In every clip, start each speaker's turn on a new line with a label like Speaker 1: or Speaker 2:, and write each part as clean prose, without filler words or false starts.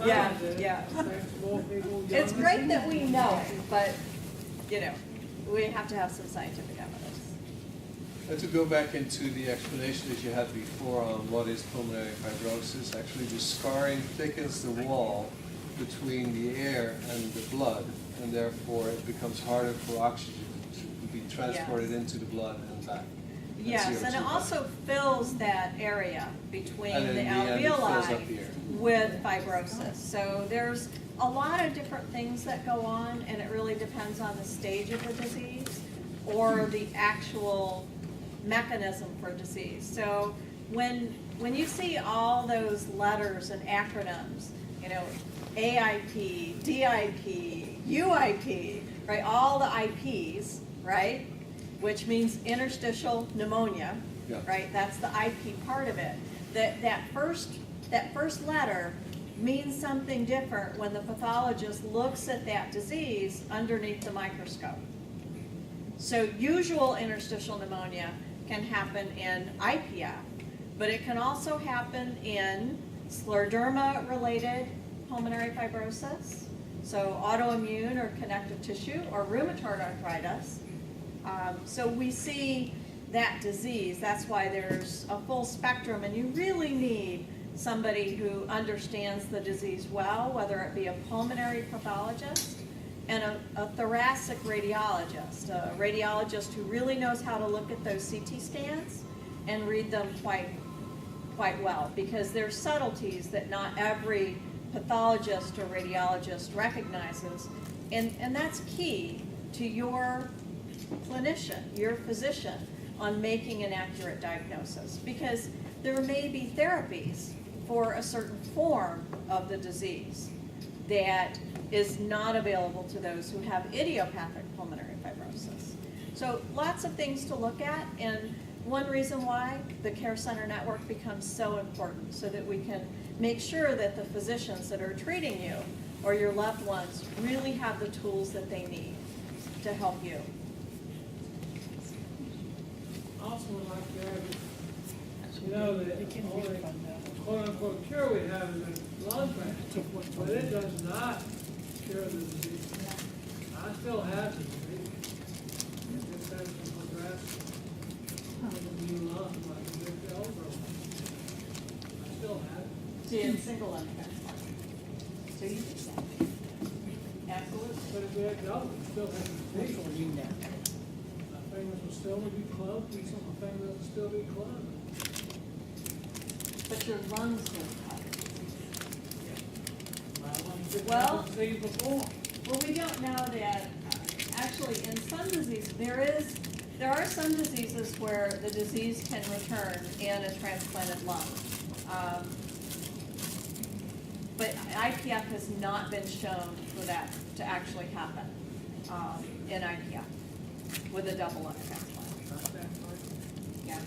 Speaker 1: Yeah. It's great that we know it, but, we have to have some scientific evidence.
Speaker 2: And to go back into the explanation that you had before on what is pulmonary fibrosis, actually the scarring thickens the wall between the air and the blood, and therefore it becomes harder for oxygen to be transported into the blood and back.
Speaker 1: Yes, and it also fills that area between
Speaker 2: And
Speaker 1: the
Speaker 2: in the end, it fills up the
Speaker 1: alveoli
Speaker 2: air.
Speaker 1: with fibrosis. So there's a lot of different things that go on, and it really depends on the stage of the disease or the actual mechanism for disease. So when you see all those letters and acronyms, AIP, DIP, UIP, right? All the IPs, right? Which means interstitial pneumonia, right? That's the IP part of it. That first letter means something different when the pathologist looks at that disease underneath the microscope. So usual interstitial pneumonia can happen in IPF, but it can also happen in scleroderma-related pulmonary fibrosis, so autoimmune or connective tissue, or rheumatoid arthritis. So we see that disease. That's why there's a full spectrum, and you really need somebody who understands the disease well, whether it be a pulmonary pathologist and a thoracic radiologist, a radiologist who really knows how to look at those CT scans and read them quite well, because there's subtleties that not every pathologist or radiologist recognizes, and that's key to your clinician, your physician, on making an accurate diagnosis, because there may be therapies for a certain form of the disease that is not available to those who have idiopathic pulmonary fibrosis. So lots of things to look at, and one reason why the Care Center Network becomes so important, so that we can make sure that the physicians that are treating you or your loved ones really have the tools that they need to help you.
Speaker 3: Also would like to add that, the only quote-unquote cure we have is a lung transplant, but it does not cure the disease. I still have the disease. It just has to progress with a new lung, like a big over. I still have it.
Speaker 1: So you have single lung transplant. So you do that. Absolutely.
Speaker 3: But if we had double, we still have the disease. My fingers will still be clubbed, and some of my fingers will still be clubbed.
Speaker 1: But your lungs don't have it.
Speaker 3: Well,
Speaker 1: Well-
Speaker 3: disease before.
Speaker 1: Well, we don't know that, actually, in some disease, there are some diseases where the disease can return in a transplanted lung. But IPF has not been shown for that to actually happen in IPF with a double lung transplant.
Speaker 3: Not that much.
Speaker 1: Yeah.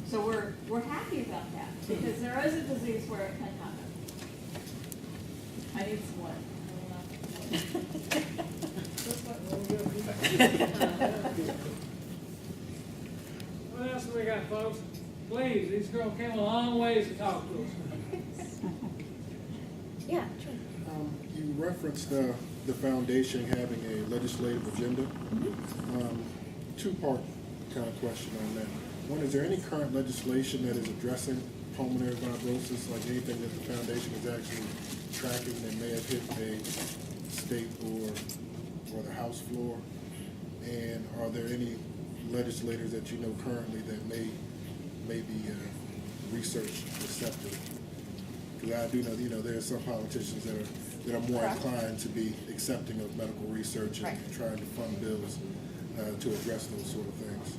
Speaker 1: So we're happy about that, because there is a disease where it can happen. I need some wood.
Speaker 3: What else we got, folks? Please, these girls came a long ways to talk to us.
Speaker 1: Yeah, sure.
Speaker 4: You referenced the foundation having a legislative agenda. Two-part kind of question on that. One, is there any current legislation that is addressing pulmonary fibrosis, like anything that the foundation is actually tracking that may have hit a state or the House floor? And are there any legislators that you know currently that may be research receptive? Because I do know, there are some politicians that are more inclined to be accepting of medical research and trying to fund bills to address those sort of things.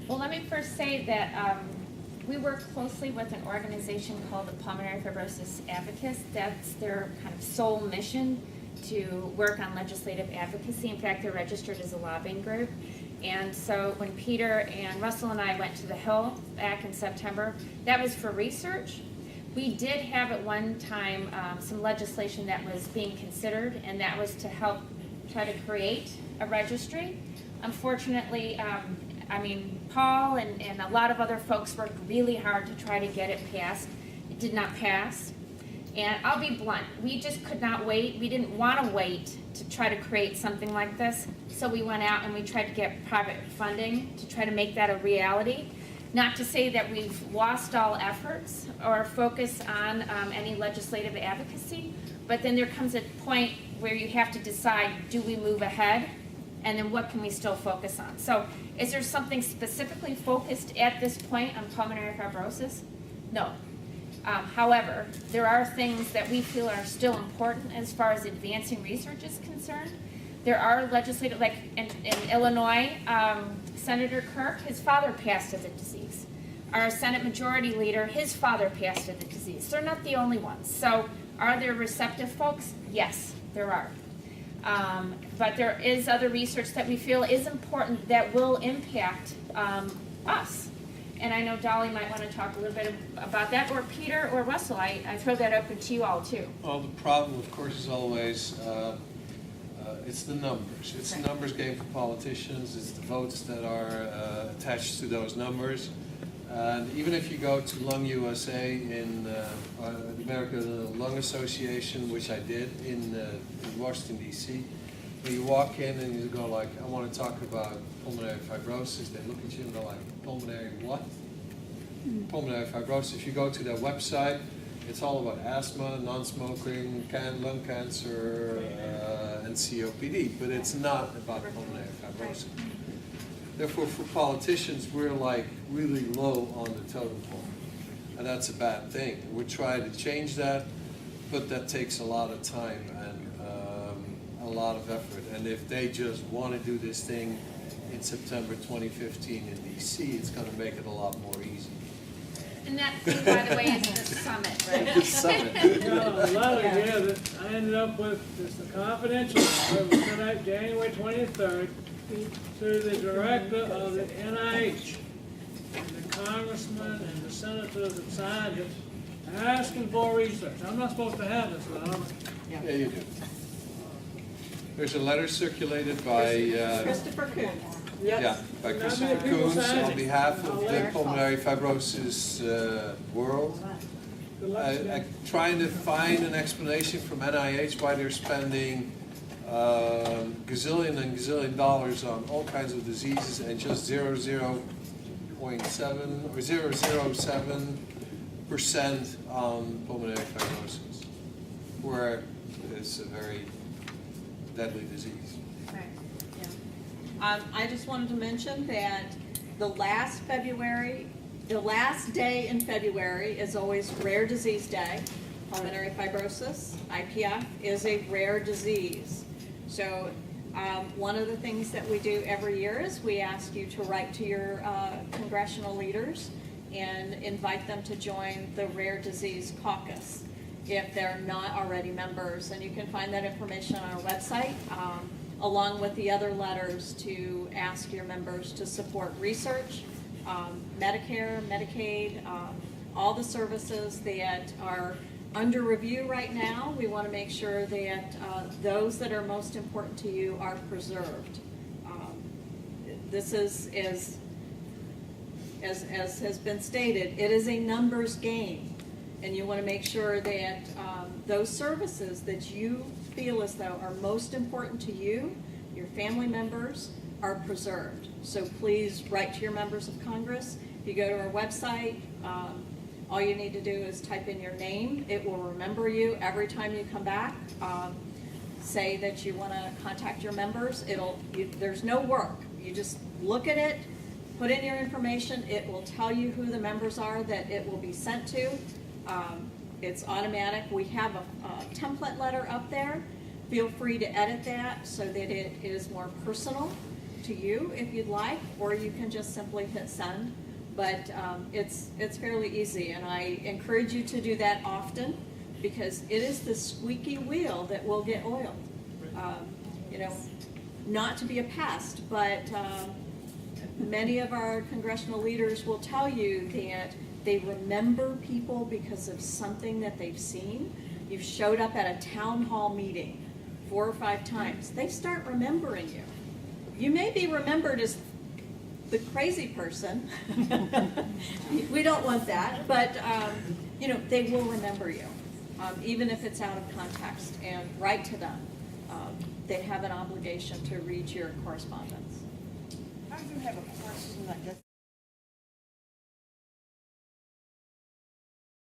Speaker 5: Well, let me first say that we work closely with an organization called the Pulmonary Fibrosis Advocacy. That's their kind of sole mission, to work on legislative advocacy. In fact, they're registered as a lobbying group. And so when Peter and Russell and I went to the Hill back in September, that was for research. We did have at one time some legislation that was being considered, and that was to help try to create a registry. Unfortunately, Paul and a lot of other folks worked really hard to try to get it passed. It did not pass. And I'll be blunt, we just could not wait. We didn't want to wait to try to create something like this. So we went out and we tried to get private funding to try to make that a reality. Not to say that we've lost all efforts or focus on any legislative advocacy, but then there comes a point where you have to decide, do we move ahead? And then what can we still focus on? So is there something specifically focused at this point on pulmonary fibrosis? No. However, there are things that we feel are still important as far as advancing research is concerned. There are legislative, like in Illinois, Senator Kirk, his father passed of the disease. Our Senate Majority Leader, his father passed of the disease. They're not the only ones. So are there receptive folks? Yes, there are. But there is other research that we feel is important that will impact us. And I know Dolly might want to talk a little bit about that, or Peter or Russell. I throw that open to you all too.
Speaker 2: Well, the problem, of course, is always it's the numbers. It's the numbers game for politicians. It's the votes that are attached to those numbers. And even if you go to Lung USA in the American Lung Association, which I did in Washington, D.C., when you walk in and you go like, I want to talk about pulmonary fibrosis, they look at you and go like, pulmonary what? Pulmonary fibrosis. If you go to their website, it's all about asthma, non-smoking, lung cancer, and COPD, but it's not about pulmonary fibrosis. Therefore, for politicians, we're like really low on the totem pole, and that's a bad thing. We're trying to change that, but that takes a lot of time and a lot of effort. And if they just want to do this thing in September 2015 in DC, it's going to make it a lot more easy.
Speaker 5: And that thing, by the way, is the summit, right?
Speaker 2: The summit.
Speaker 3: A lot of that I ended up with is the confidential, it was tonight, January 23rd, to the director of the NIH, and the congressman and the senators that signed it, asking for research. I'm not supposed to have this, but I'm.
Speaker 2: Yeah, you do. There's a letter circulated by
Speaker 1: Christopher Coons.
Speaker 2: by Christopher Coons on behalf of the pulmonary fibrosis world. Trying to find an explanation from NIH why they're spending gazillion and gazillion dollars on all kinds of diseases and just 0.7 or 0.007% on pulmonary fibrosis, where it's a very deadly disease.
Speaker 1: Right, yeah. I just wanted to mention that the last day in February is always Rare Disease Day. Pulmonary fibrosis, IPF, is a rare disease. So one of the things that we do every year is we ask you to write to your congressional leaders and invite them to join the Rare Disease Caucus if they're not already members. And you can find that information on our website, along with the other letters to ask your members to support research, Medicare, Medicaid, all the services that are under review right now. We want to make sure that those that are most important to you are preserved. This is, as has been stated, it is a numbers game. And you want to make sure that those services that you feel as though are most important to you, your family members, are preserved. So please write to your members of Congress. If you go to our website, all you need to do is type in your name. It will remember you every time you come back. Say that you want to contact your members. There's no work. You just look at it, put in your information. It will tell you who the members are that it will be sent to. It's automatic. We have a template letter up there. Feel free to edit that so that it is more personal to you if you'd like, or you can just simply hit send. But it's fairly easy, and I encourage you to do that often because it is the squeaky wheel that will get oiled. Not to be a pest, but many of our congressional leaders will tell you that they remember people because of something that they've seen. You've showed up at a town hall meeting 4 or 5 times. They start remembering you. You may be remembered as the crazy person. We don't want that, but you know, they will remember you, even if it's out of context, and write to them. They have an obligation to read your correspondence.
Speaker 6: I do have a question, I guess.